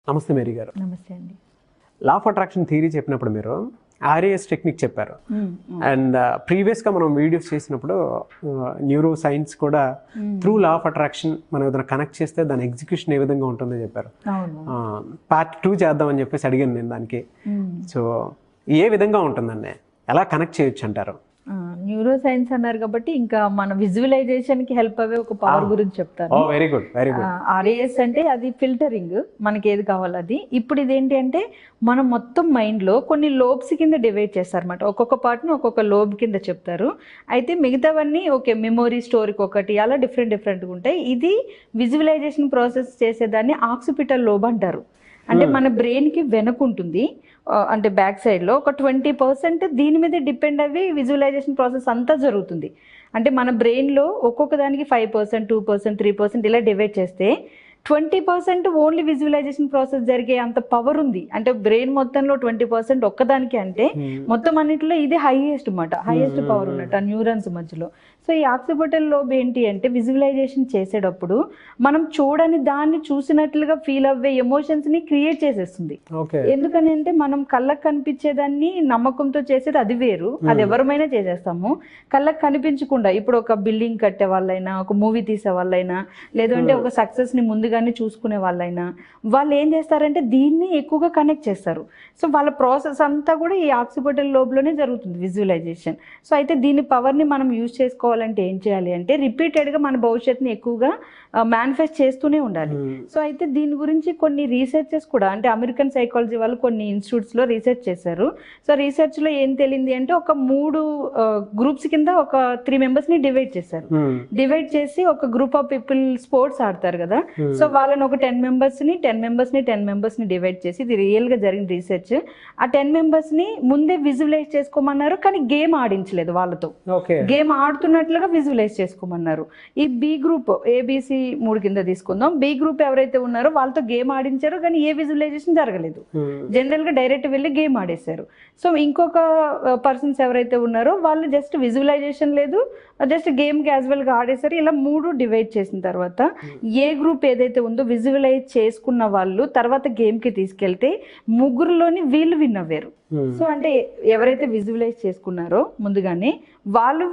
నమస్తే మేరీ గారు. నమస్తే అండి. లా ఆఫ్ అట్రాక్షన్ థియరీ చెప్పినప్పుడు మీరు ఆర్ఏఎస్ టెక్నిక్ చెప్పారు. అండ్ ప్రీవియస్గా మనం వీడియోస్ చేసినప్పుడు న్యూరో సైన్స్ కూడా త్రూ లా ఆఫ్ అట్రాక్షన్ మనం ఏదైనా కనెక్ట్ చేస్తే దాని ఎగ్జిక్యూషన్ ఏ విధంగా ఉంటుందో చెప్పారు. పార్ట్ 2 చేద్దామని చెప్పేసి అడిగాను నేను దానికి. సో ఏ విధంగా ఉంటుందండి, ఎలా కనెక్ట్ చేయొచ్చు అంటారు? న్యూరో సైన్స్ అన్నారు కాబట్టి ఇంకా మన విజువలైజేషన్ కి హెల్ప్ అయ్యే ఒక పవర్ గురించి చెప్తాను. Very good, very good. RAS అంటే అది ఫిల్టరింగ్, మనకి ఏది కావాలి అది. ఇప్పుడు ఇదేంటి అంటే మనం మొత్తం మైండ్ లో కొన్ని లోబ్స్ కింద డివైడ్ చేస్తారు అనమాట. ఒక్కొక్క పార్ట్ ని ఒక్కొక్క లోబ్ కింద చెప్తారు. అయితే మిగతావన్నీ ఓకే, మెమొరీ స్టోరీకి ఒకటి అలా డిఫరెంట్గా ఉంటాయి. ఇది విజువలైజేషన్ ప్రాసెస్ చేసేదాన్ని ఆక్సిపిటల్ లోబ్ అంటారు. అంటే మన బ్రెయిన్ కి వెనకుంటుంది, అంటే బ్యాక్ సైడ్ లో ఒక 20% దీని మీద డిపెండ్ అయ్యి విజువలైజేషన్ ప్రాసెస్ అంతా జరుగుతుంది. అంటే మన బ్రెయిన్ లో ఒక్కొక్క దానికి 5%, 2%, 3% ఇలా డివైడ్ చేస్తే 20% ఓన్లీ విజువలైజేషన్ ప్రాసెస్ జరిగే అంత పవర్ ఉంది. అంటే బ్రెయిన్ మొత్తంలో 20% ఒక్కదానికి అంటే మొత్తం అన్నింటిలో ఇది హైయెస్ట్ అన్నమాట, హైయెస్ట్ పవర్ ఉన్నట్టు ఆ న్యూరాన్స్ మధ్యలో. సో ఈ ఆక్సిపిటల్ లోబ్ ఏంటి అంటే విజువలైజేషన్ చేసేటప్పుడు మనం చూడని దాన్ని చూసినట్లుగా ఫీల్ అవ్వే ఎమోషన్స్ ని క్రియేట్ చేసేస్తుంది. ఎందుకని అంటే మనం కళ్ళకు కనిపించేదాన్ని నమ్మకంతో చేసేది అది వేరు, అది ఎవరమైనా చేసేస్తాము. కళ్ళకు కనిపించకుండా ఇప్పుడు ఒక బిల్డింగ్ కట్టే వాళ్ళైనా, ఒక మూవీ తీసే వాళ్ళైనా, లేదంటే ఒక సక్సెస్ ని ముందుగానే చూసుకునే వాళ్ళైనా వాళ్ళు ఏం చేస్తారంటే దీన్ని ఎక్కువగా కనెక్ట్ చేస్తారు. సో వాళ్ళ ప్రాసెస్ అంతా కూడా ఈ ఆక్సిపిటల్ లోబ్ లోనే జరుగుతుంది విజువలైజేషన్. సో అయితే దీని పవర్ ని మనం యూజ్ చేసుకోవాలంటే ఏం చేయాలి అంటే రిపీటెడ్గా మన భవిష్యత్తుని ఎక్కువగా మేనిఫెస్ట్ చేస్తూనే ఉండాలి. సో అయితే దీని గురించి కొన్ని రీసెర్చెస్ కూడా, అంటే అమెరికన్ సైకాలజీ వాళ్ళు కొన్ని ఇన్స్టిట్యూట్స్లో రీసెర్చ్ చేశారు. సో రీసెర్చ్లో ఏం తెలియంది అంటే ఒక 3 గ్రూప్స్ కింద ఒక 3 మెంబర్స్ని డివైడ్ చేశారు. డివైడ్ చేసి ఒక గ్రూప్ ఆఫ్ పీపుల్ స్పోర్ట్స్ ఆడతారు కదా, సో వాళ్ళని ఒక 10 మెంబర్స్ని డివైడ్ చేసి, ఇది రియల్గా జరిగిన రీసెర్చ్. ఆ 10 మెంబర్స్ని ముందే విజువలైజ్ చేసుకోమన్నారు, కానీ గేమ్ ఆడించలేదు వాళ్ళతో. గేమ్ ఆడుతున్నట్లుగా విజువలైజ్ చేసుకోమన్నారు. ఈ బి గ్రూప్, ఏబిసి 3 కింద తీసుకుందాం. బి గ్రూప్ ఎవరైతే ఉన్నారో వాళ్ళతో గేమ్ ఆడించారు, కానీ ఏ విజువలైజేషన్ జరగలేదు. జనరల్ గా డైరెక్ట్ వెళ్ళి గేమ్ ఆడేశారు. సో ఇంకొక పర్సన్స్ ఎవరైతే ఉన్నారో వాళ్ళు జస్ట్ విజువలైజేషన్ లేదు, జస్ట్ గేమ్ క్యాజువల్ గా ఆడేశారు. ఇలా 3 డివైడ్ చేసిన తర్వాత ఏ గ్రూప్ ఏదైతే ఉందో విజువలైజ్ చేసుకున్న వాళ్ళు తర్వాత గేమ్ కి తీసుకెళ్తే ముగ్గురులోని వీళ్ళు విన్ అవ్వారు. సో అంటే ఎవరైతే విజువలైజ్ చేసుకున్నారో ముందుగానే వాళ్ళు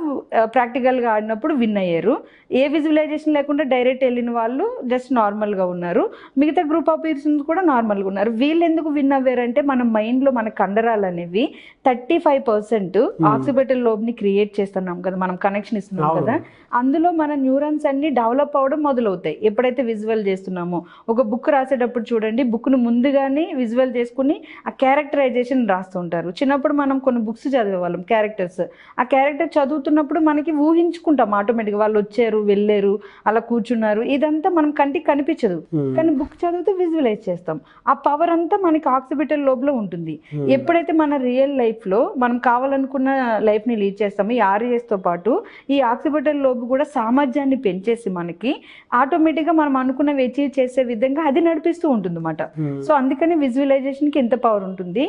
ప్రాక్టికల్ గా ఆడినప్పుడు విన్ అయ్యారు. ఏ విజువలైజేషన్ లేకుండా డైరెక్ట్ వెళ్ళిన వాళ్ళు జస్ట్ నార్మల్ గా ఉన్నారు. మిగతా గ్రూప్ ఆఫ్ పర్సన్స్ కూడా నార్మల్ గా ఉన్నారు. వీళ్ళు ఎందుకు విన్ అవ్వారంటే మన మైండ్ లో మన కండరాలు అనేవి 35% ఆక్సిపిటల్ లోబ్ ని క్రియేట్ చేస్తున్నాం కదా, మనం కనెక్షన్ ఇస్తున్నాం కదా, అందులో మన న్యూరాన్స్ అన్ని డెవలప్ అవ్వడం మొదలవుతాయి ఎప్పుడైతే విజువల్ చేస్తున్నామో. ఒక బుక్ రాసేటప్పుడు చూడండి, బుక్ ను ముందుగానే విజువల్ చేసుకుని ఆ క్యారెక్టరైజేషన్ రాస్తుంటారు. చిన్నప్పుడు మనం కొన్ని బుక్స్ చదివేవాళ్ళం క్యారెక్టర్స్. ఆ క్యారెక్టర్ చదువుతున్నప్పుడు మనకి ఊహించుకుంటాం ఆటోమేటిక్గా, వాళ్ళు వచ్చారు వెళ్ళారు అలా కూర్చున్నారు, ఇదంతా మనం కంటికి కనిపించదు, కానీ బుక్ చదివితే విజువలైజ్ చేస్తాం. ఆ పవర్ అంతా మనకి ఆక్సిపిటల్ లోబ్ లో ఉంటుంది. ఎప్పుడైతే మన రియల్ లైఫ్ లో మనం కావాలనుకున్న లైఫ్ ని లీడ్ చేస్తామో, ఈ ఆర్ఏఎస్ తో పాటు ఈ ఆక్సిపిటల్ లోబ్ కూడా సామర్థ్యాన్ని పెంచేసి మనకి ఆటోమేటిక్ గా మనం అనుకున్నవి అచీవ్ చేసే విధంగా అది నడిపిస్తూ ఉంటుంది అన్నమాట. సో అందుకని విజువలైజేషన్ కి ఎంత పవర్ ఉంటుంది.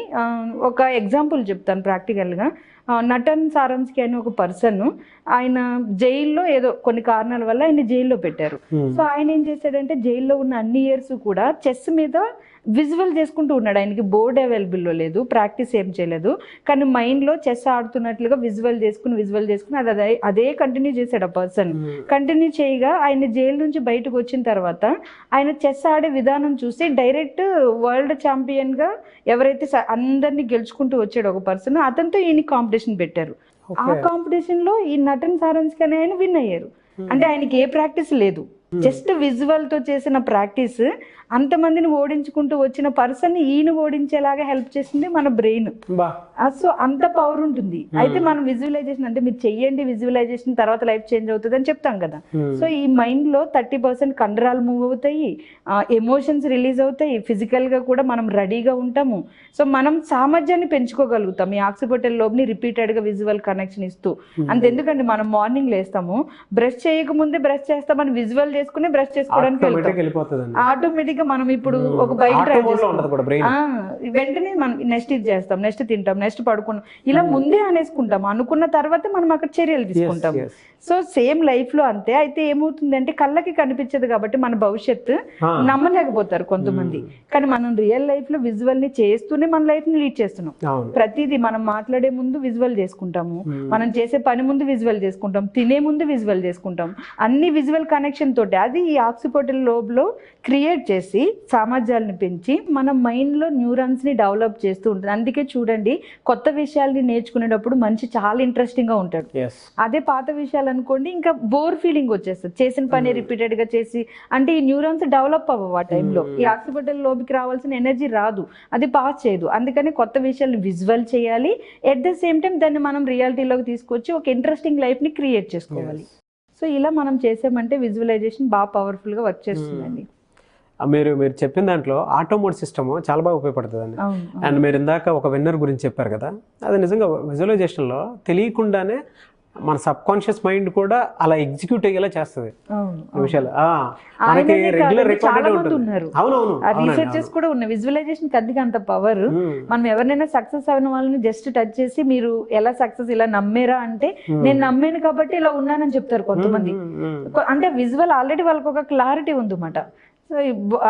ఒక ఎగ్జాంపుల్ చెప్తాను ప్రాక్టికల్ గా. నటన్ సారంస్కి అని ఒక పర్సన్, ఆయన జైల్లో ఏదో కొన్ని కారణాల వల్ల ఆయన జైల్లో పెట్టారు. సో ఆయన ఏం చేశాడంటే జైల్లో ఉన్న అన్ని ఇయర్స్ కూడా చెస్ మీద విజువల్ చేసుకుంటూ ఉన్నాడు. ఆయనకి బోర్డ్ అవైలబుల్లో లేదు, ప్రాక్టీస్ ఏం చేయలేదు, కానీ మైండ్లో చెస్ ఆడుతున్నట్లుగా విజువల్ చేసుకుని అదే కంటిన్యూ చేశాడు ఆ పర్సన్. కంటిన్యూ చేయగా ఆయన జైలు నుంచి బయటకు వచ్చిన తర్వాత ఆయన చెస్ ఆడే విధానం చూసి డైరెక్ట్ వరల్డ్ ఛాంపియన్గా ఎవరైతే అందరినీ గెలుచుకుంటూ వచ్చాడు ఒక పర్సన్, అతనితో ఈయన కాంపిటీషన్ పెట్టారు. ఆ కాంపిటీషన్లో ఈ నటన్ సారంస్కి అనే ఆయన విన్ అయ్యారు. అంటే ఆయనకి ఏ ప్రాక్టీస్ లేదు, జస్ట్ విజువల్ తో చేసిన ప్రాక్టీస్ అంతమందిని ఓడించుకుంటూ వచ్చిన పర్సన్ ఈయన ఓడించేలాగా హెల్ప్ చేసింది మన బ్రెయిన్. సో అంత పవర్ ఉంటుంది. అయితే మనం విజువలైజేషన్ అంటే మీరు చెయ్యండి విజువలైజేషన్ తర్వాత లైఫ్ చేంజ్ అవుతుంది అని చెప్తాం కదా. సో ఈ మైండ్ లో 30% కండరాలు మూవ్ అవుతాయి, ఎమోషన్స్ రిలీజ్ అవుతాయి, ఫిజికల్ గా కూడా మనం రెడీగా ఉంటాము. సో మనం సామర్థ్యాన్ని పెంచుకోగలుగుతాం ఈ ఆక్సిపిటల్ లోబ్ ని రిపీటెడ్ గా విజువల్ కనెక్షన్ ఇస్తూ. అంతెందుకండి మనం మార్నింగ్ లేస్తాము, బ్రష్ చేయకముందే బ్రష్ చేస్తామని విజువల్ చేసుకుని బ్రష్ చేసుకోవడానికి ఆటోమేటిక్ గా మనం ఇప్పుడు ఒక బైక్ డ్రైవ్ ఆటో మోడ్లో ఉంటుంది కూడా బ్రెయిన్. వెంటనే మనం నెక్స్ట్ ఇది చేస్తాం, నెక్స్ట్ తింటాం, నెక్స్ట్ పడుకున్నాం, ఇలా ముందే అనేసుకుంటాం. అనుకున్న తర్వాత మనం అక్కడ చర్యలు తీసుకుంటాం. సో సేమ్ లైఫ్ లో అంతే. అయితే ఏమవుతుందంటే కళ్ళకి కనిపించదు కాబట్టి మన భవిష్యత్తు నమ్మలేకపోతారు కొంతమంది. కానీ మనం రియల్ లైఫ్ లో విజువల్ ని చేస్తూనే మన లైఫ్ ని లీడ్ చేస్తున్నాం. ప్రతిదీ మనం మాట్లాడే ముందు విజువల్ చేసుకుంటాము, మనం చేసే పని ముందు విజువల్ చేసుకుంటాం, తినే ముందు విజువల్ చేసుకుంటాం. అన్ని విజువల్ కనెక్షన్ తోటి అది ఈ ఆక్సిపిటల్ లోబ్ లో క్రియేట్ చేసి సామర్థ్యాలను పెంచి మన మైండ్ లో న్యూరాన్స్ ని డెవలప్ చేస్తూ ఉంటుంది. అందుకే చూడండి, కొత్త విషయాల్ని నేర్చుకునేటప్పుడు మనిషి చాలా ఇంట్రెస్టింగ్ గా ఉంటాడు. అదే పాత విషయాలు అనుకోండి ఇంకా బోర్ ఫీలింగ్ వచ్చేస్తుంది, చేసిన పని రిపీటెడ్ గా చేసి. అంటే ఈ న్యూరాన్స్ డెవలప్ అవ్వవు ఆ టైంలో, ఈ ఆక్సిపిటల్ లోబ్కి రావాల్సిన ఎనర్జీ రాదు, అది పాస్ చేయదు. అందుకని కొత్త విషయాలు విజువల్ చేయాలి, ఎట్ ద సేమ్ టైం దాన్ని మనం రియాలిటీలోకి తీసుకొచ్చి ఒక ఇంట్రెస్టింగ్ లైఫ్ ని క్రియేట్ చేసుకోవాలి. సో ఇలా మనం చేసామంటే విజువలైజేషన్ బాగా పవర్ఫుల్ గా వర్క్ చేస్తుందండి. మీరు చెప్పిన దాంట్లో ఆటోమోడ్ సిస్టమ్ చాలా బాగా ఉపయోగపడుతుందండి. అండ్ మీరు ఇందాక ఒక విన్నర్ గురించి చెప్పారు కదా, అది నిజంగా విజువలైజేషన్లో తెలియకుండానే మన సబ్ కాన్షియస్ మైండ్ కూడా అలా ఎగ్జిక్యూట్ అయ్యేలా చేస్తుంది విషయాలు. మనకి రెగ్యులర్ రికార్డెడ్ ఉంటుంది. అవునవును, రీసెర్చెస్ కూడా ఉన్నాయి విజువలైజేషన్ కద్దిగా అంత పవర్. మనం ఎవరినైనా సక్సెస్ అయిన వాళ్ళని జస్ట్ టచ్ చేసి మీరు ఎలా సక్సెస్ ఇలా నమ్మేరా అంటే నేను నమ్మాను కాబట్టి ఇలా ఉన్నానని చెప్తారు కొంతమంది. అంటే విజువల్ ఆల్రెడీ వాళ్ళకి ఒక క్లారిటీ ఉందన్నమాట. సో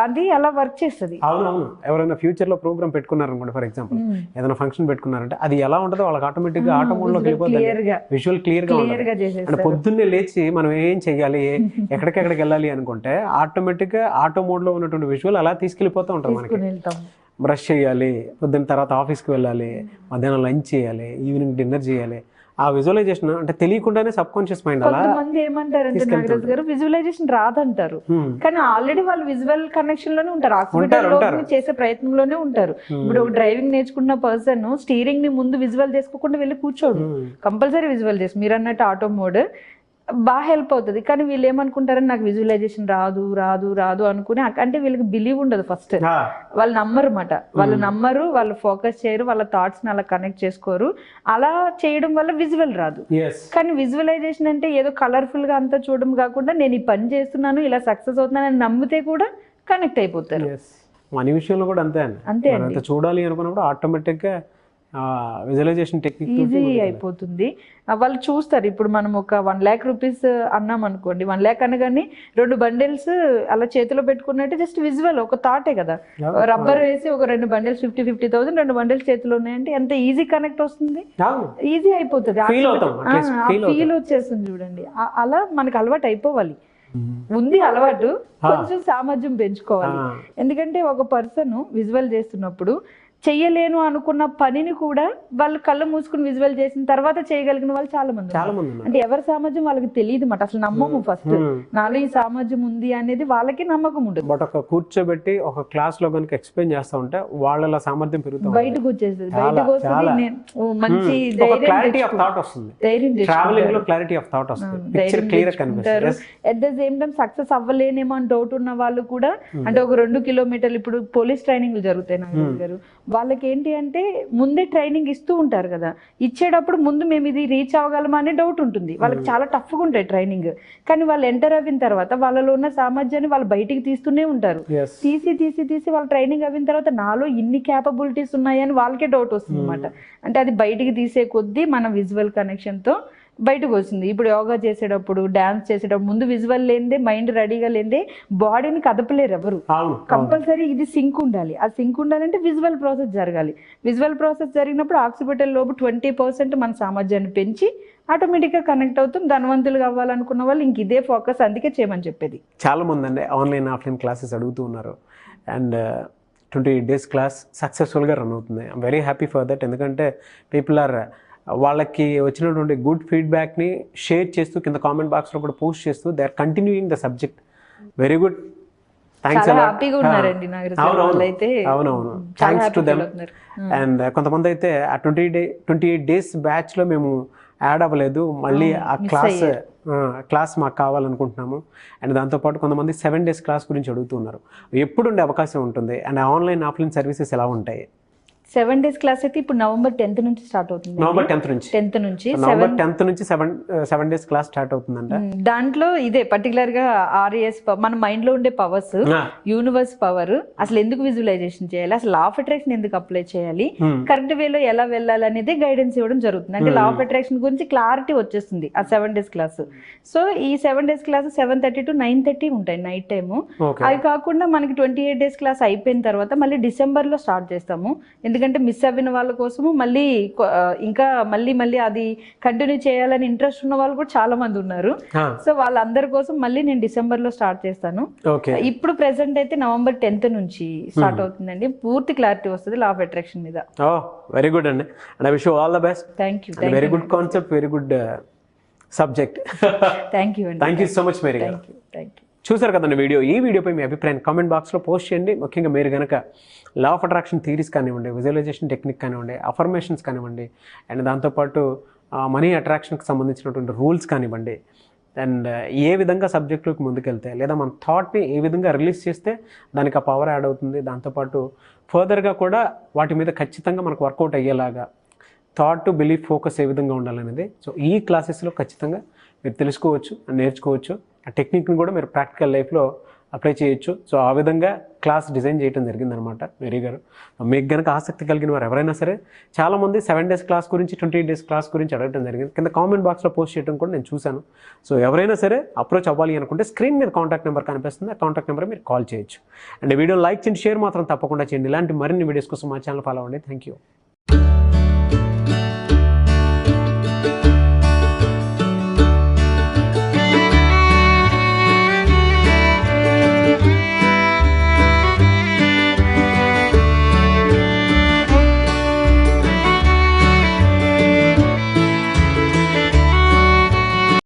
అది అలా వర్క్ చేస్తుంది. అవునవును, ఎవరైనా ఫ్యూచర్ లో ప్రోగ్రామ్ పెట్టుకున్నారనుకోండి, ఫర్ ఎగ్జాంపుల్ ఏదైనా ఫంక్షన్ పెట్టుకున్నారంటే అది ఎలా ఉంటుందో వాళ్ళకి ఆటోమేటిక్ గా ఆటో మోడ్ లోకి వెళ్ళిపోతుంది, విజువల్ క్లియర్ గా ఉంటుంది. అంటే పొద్దున్నే లేచి మనం ఏం చెయ్యాలి, ఎక్కడికెక్కడికి వెళ్ళాలి అనుకుంటే ఆటోమేటిక్ గా ఆటో మోడ్ లో ఉన్నటువంటి విజువల్ అలా తీసుకెళ్లిపోతూ ఉంటుంది. మనకి బ్రష్ చేయాలి, పొద్దున్న తర్వాత ఆఫీస్కి వెళ్ళాలి, మధ్యాహ్నం లంచ్ చేయాలి, ఈవినింగ్ డిన్నర్ చేయాలి. ఆ విజువలైజేషన్ అంటే తెలియకుండానే సబ్ కాన్షియస్ మైండ్ అలా. కొంతమంది ఏమంటారంటే నాగరాజు గారు విజువలైజేషన్ రాదంటారు, కానీ ఆల్రెడీ వాళ్ళు విజువల్ కనెక్షన్ లోనే ఉంటారు, ఆక్సిపిటల్ చేసే ప్రయత్నంలోనే ఉంటారు. ఇప్పుడు ఒక డ్రైవింగ్ నేర్చుకున్న పర్సన్ స్టీరింగ్ ని ముందు విజువల్ చేసుకోకుండా వెళ్ళి కూర్చోడు, కంపల్సరీ విజువల్ చేసి మీరు అన్నట్టు ఆటో మోడ్ బాగా హెల్ప్ అవుతుంది. కానీ వీళ్ళు ఏమనుకుంటారని నాకు విజువలైజేషన్ రాదు రాదు రాదు అనుకుని, అంటే వీళ్ళకి బిలీవ్ ఉండదు. ఫస్ట్ వాళ్ళు నమ్మరు అన్నమాట, వాళ్ళు నమ్మరు, వాళ్ళు ఫోకస్ చేయరు, వాళ్ళ థాట్స్ ని అలా కనెక్ట్ చేసుకోరు. అలా చేయడం వల్ల విజువల్ రాదు. కానీ విజువలైజేషన్ అంటే ఏదో కలర్ఫుల్ గా అంతా చూడడం కాకుండా నేను ఈ పని చేస్తున్నాను, ఇలా సక్సెస్ అవుతున్నాను అని నమ్మితే కూడా కనెక్ట్ అయిపోతారు. మన విషయంలో కూడా అంతే అంతే, చూడాలి అనుకున్నప్పుడు ఆటోమేటిక్ గా విజువలైజేషన్ టెక్నిక్ ఈజీ అయిపోతుంది. వాళ్ళు చూస్తారు. ఇప్పుడు మనం ఒక 1 lakh రూపీస్ అన్నాం అనుకోండి, 1 lakh అనగానే 2 బండిల్స్ అలా చేతిలో పెట్టుకున్నట్టు జస్ట్ విజువల్ ఒక థాటే కదా. రబ్బర్ వేసి ఒక 2 బండిల్స్ 50,000 2 బండిల్స్ చేతిలో ఉన్నాయంటే ఎంత ఈజీ కనెక్ట్ వస్తుంది, ఈజీ అయిపోతుంది, ఫీల్ వచ్చేస్తుంది చూడండి. అలా మనకు అలవాటు అయిపోవాలి. ఉంది అలవాటు, కొంచెం సామర్థ్యం పెంచుకోవాలి. ఎందుకంటే ఒక పర్సన్ విజువల్ చేస్తున్నప్పుడు చెయ్యలేను అనుకున్న పనిని కూడా వాళ్ళు కళ్ళు మూసుకుని విజువల్ చేసిన తర్వాత చేయగలిగిన వాళ్ళు చాలా మంది. అంటే ఎవరి సామర్థ్యం వాళ్ళకి తెలియదు మాట, అసలు నమ్మము. ఫస్ట్ నాలో ఈ సామర్థ్యం ఉంది అనేది వాళ్ళకి నమ్మకం ఉంటుంది. బట్ ఒక కూర్చోబెట్టి ఒక క్లాస్ లో కనుక ఎక్స్ప్లెయిన్ చేస్తా ఉంటే వాళ్ళ సామర్థ్యం పెరుగుతుంది, బయటకు వచ్చేస్తుంది. బయటకు వస్తుంది మంచి క్లారిటీ ఆఫ్ థాట్ వస్తుంది, ట్రావెలింగ్ లో క్లారిటీ ఆఫ్ థాట్ వస్తుంది, పిక్చర్ క్లియర్ గా కనిపిస్తుంది. At the same time success అవ్వలేనేమో అని డౌట్ ఉన్న వాళ్ళు కూడా, అంటే ఒక 2 కిలోమీటర్లు ఇప్పుడు పోలీస్ ట్రైనింగ్ జరుగుతాయి నాగరాజు గారు, వాళ్ళకి ఏంటి అంటే ముందే ట్రైనింగ్ ఇస్తూ ఉంటారు కదా, ఇచ్చేటప్పుడు ముందు మేము ఇది రీచ్ అవ్వగలమా అనే డౌట్ ఉంటుంది వాళ్ళకి, చాలా టఫ్గా ఉంటాయి ట్రైనింగ్. కానీ వాళ్ళు ఎంటర్ అయిన తర్వాత వాళ్ళలో ఉన్న సామర్థ్యాన్ని వాళ్ళు బయటికి తీస్తూనే ఉంటారు. తీసి తీసి తీసి వాళ్ళు ట్రైనింగ్ అయిన తర్వాత నాలో ఇన్ని క్యాపబిలిటీస్ ఉన్నాయని వాళ్ళకే డౌట్ వస్తుంది అనమాట. అంటే అది బయటికి తీసే కొద్దీ మన విజువల్ కనెక్షన్తో బయటకు వస్తుంది. ఇప్పుడు యోగా చేసేటప్పుడు, డాన్స్ చేసేటప్పుడు ముందు విజువల్ లేనిదే, మైండ్ రెడీగా లేనిదే బాడీని కదపలేరు ఎవరు. కంపల్సరీ ఇది సింక్ ఉండాలి. ఆ సింక్ ఉండాలంటే విజువల్ ప్రాసెస్ జరగాలి. విజువల్ ప్రాసెస్ జరిగినప్పుడు ఆక్సిపిటల్ లోపు 20% మన సామర్థ్యాన్ని పెంచి ఆటోమేటిక్గా కనెక్ట్ అవుతాం. ధనవంతులుగా అవ్వాలనుకున్న వాళ్ళు ఇంక ఇదే ఫోకస్, అందుకే చేయమని చెప్పేది. చాలా మంది అండి ఆన్లైన్ ఆఫ్లైన్ క్లాసెస్ అడుగుతూ ఉన్నారు. అండ్ 28 days క్లాస్ సక్సెస్ఫుల్గా రన్ అవుతుంది. I'm very happy for that. ఎందుకంటే పీపుల్ ఆర్ వాళ్ళకి వచ్చినటువంటి గుడ్ ఫీడ్బ్యాక్ని షేర్ చేస్తూ కింద కామెంట్ బాక్స్లో కూడా పోస్ట్ చేస్తూ they are continuing the subject. Very good, thanks. అవునవును, థ్యాంక్స్ టు దెమ్. అండ్ కొంతమంది అయితే ఆ 28 days బ్యాచ్లో మేము యాడ్ అవ్వలేదు, మళ్ళీ ఆ క్లాస్ మాకు కావాలనుకుంటున్నాము. అండ్ దాంతోపాటు కొంతమంది 7 days క్లాస్ గురించి అడుగుతున్నారు. ఎప్పుడు ఉండే అవకాశం ఉంటుంది, అండ్ ఆన్లైన్ ఆఫ్లైన్ సర్వీసెస్ ఎలా ఉంటాయి? 7 days క్లాస్ అయితే ఇప్పుడు నవంబర్ 10th నుంచి స్టార్ట్ అవుతుంది. నవంబర్ 10th నుంచి 10th నుంచి నవంబర్ 10th నుంచి 7 days క్లాస్ స్టార్ట్ అవుతుందంట. దాంట్లో ఇదే పర్టికులర్ గా ఆర్ఏఎస్ మన మైండ్ లో ఉండే పవర్స్, యూనివర్స్ పవర్, అసలు ఎందుకు విజువలైజేషన్ చేయాలి, అసలు లా ఆఫ్ అట్రాక్షన్ ఎందుకు అప్లై చేయాలి, కరెక్ట్ వేలో ఎలా వెళ్ళాలి అనేది గైడెన్స్ ఇవ్వడం జరుగుతుంది. అంటే లా ఆఫ్ అట్రాక్షన్ గురించి క్లారిటీ వచ్చేస్తుంది ఆ 7 days క్లాస్. సో ఈ 7 days క్లాస్ 7:30 to 9:30 ఉంటాయి నైట్ టైము. అవి కాకుండా మనకి 28 days క్లాస్ అయిపోయిన తర్వాత మళ్ళీ డిసెంబర్ లో స్టార్ట్ చేస్తాము. ఎందుకంటే మిస్ అయిన వాళ్ళ కోసము మళ్ళీ ఇంకా మళ్ళీ అది కంటిన్యూ చేయాలని ఇంట్రెస్ట్ ఉన్న వాళ్ళు కూడా చాలా మంది ఉన్నారు. సో వాళ్ళందరి కోసం మళ్ళీ నేను డిసెంబర్ లో స్టార్ట్ చేస్తాను. ఇప్పుడు ప్రెసెంట్ అయితే నవంబర్ 10th నుంచి స్టార్ట్ అవుతుందండి. పూర్తి క్లారిటీ వస్తుంది లా ఆఫ్ అట్రాక్షన్ మీద. వెరీ గుడ్ అండి. And I wish you all the best. Thank you. Very good concept, very good subject. Thank you అండి. Thank you so much Mary గారు. Thank you. చూసారు కదండి video. ఈ వీడియోపై మీ అభిప్రాయం కామెంట్ బాక్స్లో పోస్ట్ చేయండి. ముఖ్యంగా మీరు కనుక లా ఆఫ్ అట్రాక్షన్ థీరీస్ కానివ్వండి, విజువలైజేషన్ టెక్నిక్ కానివ్వండి, అఫర్మేషన్స్ కానివ్వండి, అండ్ దాంతోపాటు మనీ అట్రాక్షన్కి సంబంధించినటువంటి రూల్స్ కానివ్వండి, అండ్ ఏ విధంగా సబ్జెక్టులోకి ముందుకెళ్తే లేదా మన థాట్ని ఏ విధంగా రిలీజ్ చేస్తే దానికి ఆ పవర్ యాడ్ అవుతుంది, దాంతోపాటు ఫర్దర్గా కూడా వాటి మీద ఖచ్చితంగా మనకు వర్కౌట్ అయ్యేలాగా థాట్ టు బిలీఫ్ ఫోకస్ ఏ విధంగా ఉండాలనేది సో ఈ క్లాసెస్లో ఖచ్చితంగా మీరు తెలుసుకోవచ్చు, నేర్చుకోవచ్చు. ఆ టెక్నిక్ని కూడా మీరు ప్రాక్టికల్ లైఫ్లో అప్లై చేయొచ్చు. సో ఆ విధంగా క్లాస్ డిజైన్ చేయడం జరిగిందనమాట మేరీ గారు. మీకు కనుక ఆసక్తి కలిగిన వారు ఎవరైనా సరే, చాలామంది 7 days క్లాస్ గురించి 28 days క్లాస్ గురించి అడగడం జరిగింది. కింద కామెంట్ బాక్స్లో పోస్ట్ చేయడం కూడా నేను చూశాను. సో ఎవరైనా సరే అప్రోచ్ అవ్వాలి అనుకుంటే స్క్రీన్ మీద కాంటాక్ట్ నెంబర్ కనిపిస్తుంది. ఆ కాంటాక్ట్ నెంబర్ మీరు కాల్ చేయొచ్చు. అండ్ వీడియో లైక్ చేయండి, షేర్ మాత్రం తప్పకుండా చేయండి. ఇలాంటి మరిన్ని వీడియోస్ కోసం మా ఛానల్ ఫాలో అవ్వండి. Thank you.